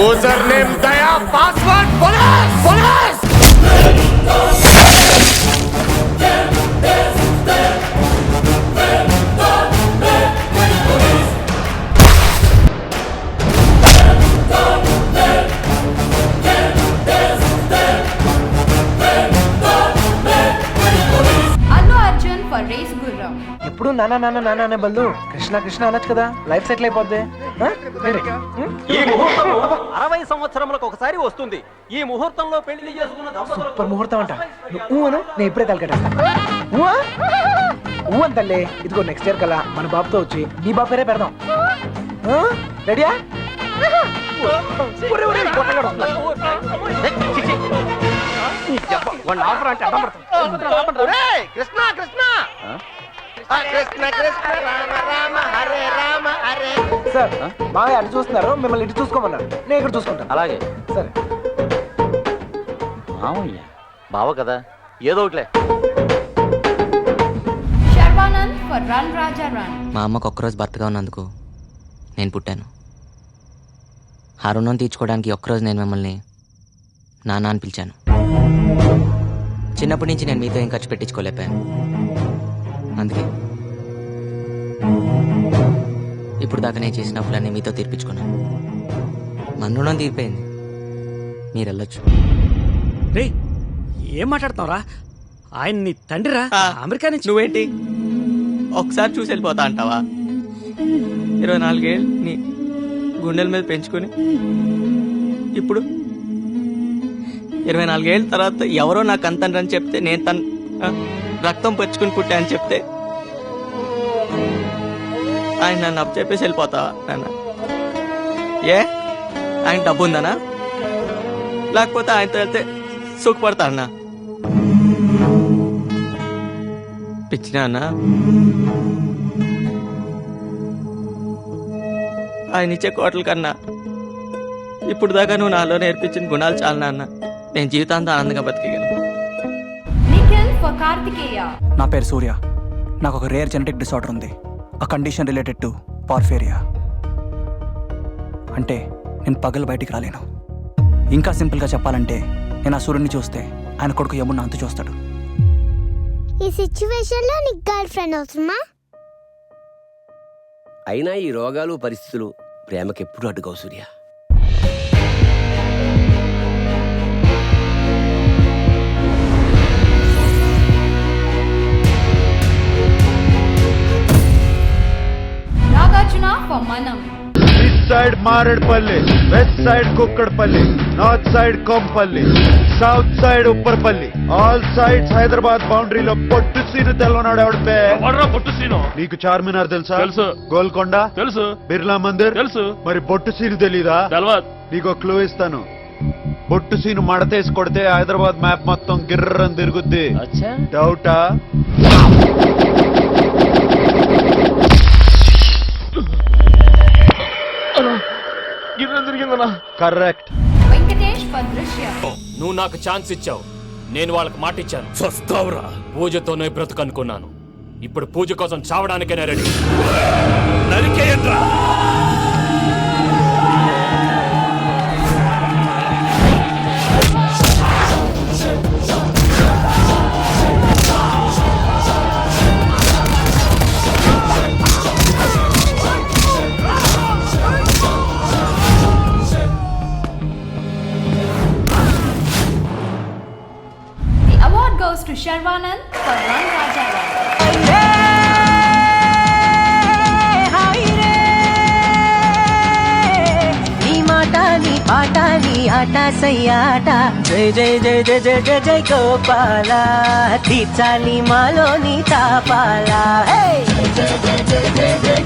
User name Daya, password police police. Allu Arjun for Race Gurram. ఎప్పుడు నాన్న నాన్న నాన్న అనే బదులు కృష్ణ కృష్ణ అనొచ్చు కదా, లైఫ్ సెటిల్ అయిపోద్ది. ఈ ముహూర్తం 60 సంవత్సరములకు ఒకసారి వస్తుంది. ఈ ముహూర్తంలో పెళ్లి చేసుకున్న సూపర్ ముహూర్తం అంట. నువ్వు అను, నేను ఇప్పుడే తలకట్టేస్తా. ఊ అని తల్లి. ఇదిగో నెక్స్ట్ ఇయర్ కల్లా మన బాబుతో వచ్చి నీ బాబు పేరే పెడదాం. రెడీయా? కృష్ణ కృష్ణ కృష్ణ కృష్ణ రామ రామ హరే రామ హరే. సార్ బాగా అటు చూస్తున్నారు, మిమ్మల్ని ఇటు చూసుకోమన్నారు. నేను ఇక్కడ చూసుకుంటాను. అలాగే సరే. మామయ్య బావ కదా, ఏదో ఒకటిలే. Sharwanand for Run Raja Run. మా అమ్మకు ఒక్కరోజు భర్తగా ఉన్నందుకు నేను పుట్టాను. ఆ రుణం తీర్చుకోవడానికి ఒక్కరోజు నేను మిమ్మల్ని నాన్న అని పిలిచాను. చిన్నప్పటి నుంచి నేను మీతో ఏం ఖర్చు పెట్టించుకోలేపాను. అందుకే ఇప్పుడు దాకా నేను చేసిన అప్పులన్నీ మీతో తీర్పించుకున్నాను. మన రుణం తీరిపోయింది, మీరు వెళ్ళొచ్చు. రే ఏం మాట్లాడుతున్నావురా? ఆయన నీ తండ్రిరా, అమెరికా నుంచి. నువ్వేంటి ఒకసారి చూసి వెళ్ళిపోతా అంటావా? 24 ఏళ్ళు నీ గుండెల మీద పెంచుకొని ఇప్పుడు 24 ఏళ్ళ తర్వాత ఎవరో నాకు అంతని చెప్తే నేను తన రక్తం పరుచుకుని పుట్టా అని చెప్తే ఆయన నన్ను అప్పు చెప్పేసి వెళ్ళిపోతావా నాన్న? ఏ ఆయన డబ్బు ఉందనా, లేకపోతే ఆయనతో వెళ్తే సుఖపడతానా? పిచ్చినా అన్న, ఆయన ఇచ్చే కోటల కన్నా ఇప్పుడు దాకా నువ్వు నాలో నేర్పించిన గుణాలు చాలా నాన్న. నేను జీవితాంతా ఆనందంగా బతికేయగలను. నిఖిల్ ఫర్ కార్తికేయ. నా పేరు సూర్య. నాకు ఒక రేర్ జెనెటిక్ డిసార్డర్ ఉంది. ఆ కండిషన్ రిలేటెడ్ టు పార్ఫేరియా. అంటే నేను పగలు బయటికి రాలేను. ఇంకా సింపుల్గా చెప్పాలంటే నేను ఆ సూర్యుడిని చూస్తే ఆయన కొడుకు యమున్న అంతు చూస్తాడు. ఈ సిచ్యువేషన్లో నీకు గర్ల్ ఫ్రెండ్ అవసరమా? అయినా ఈ రోగాలు పరిస్థితులు ప్రేమకెప్పుడు అడ్డుకోవు Surya. Nagarjuna for Manam. East side Marredpally, west side Kukatpally, north side Kompally, south side Upparpally, all sides Hyderabad బౌండరీలో పొట్టు సీను తెల్లనాడు. ఎవడిపే పొట్టు సీను? నీకు చార్మినార్ తెలుసా? తెలుసు. గోల్కొండ తెలుసు. బిర్లా మందిర్ తెలుసు. మరి బొట్టు సీను తెలీదా? తెలవదు. నీకు క్లూ ఇస్తాను. బొట్టు సీను మడతేసి కొడితే హైదరాబాద్ మ్యాప్ మొత్తం గిర్రని తిరుగుద్ది. డౌటా? కరెక్ట్. వెంకటేష్ ఫర్ దృశ్యం. నువ్వు నాకు ఛాన్స్ ఇచ్చావు, నేను వాళ్ళకి మాట ఇచ్చాను. చస్తావురా. పూజతోనే బ్రతుకనుకున్నాను, ఇప్పుడు పూజ కోసం చావడానికైనా ready. నరికేయండ్రా. Goes to Sharvanand for Run Raja Run. నీ మాట నీ పాట నీ ఆట సయ్యాట. జై జై జై జై జై జై జై గోపాల, తీర్చాలి మాలో నీ తాపాల. జై జై జై జై జై జై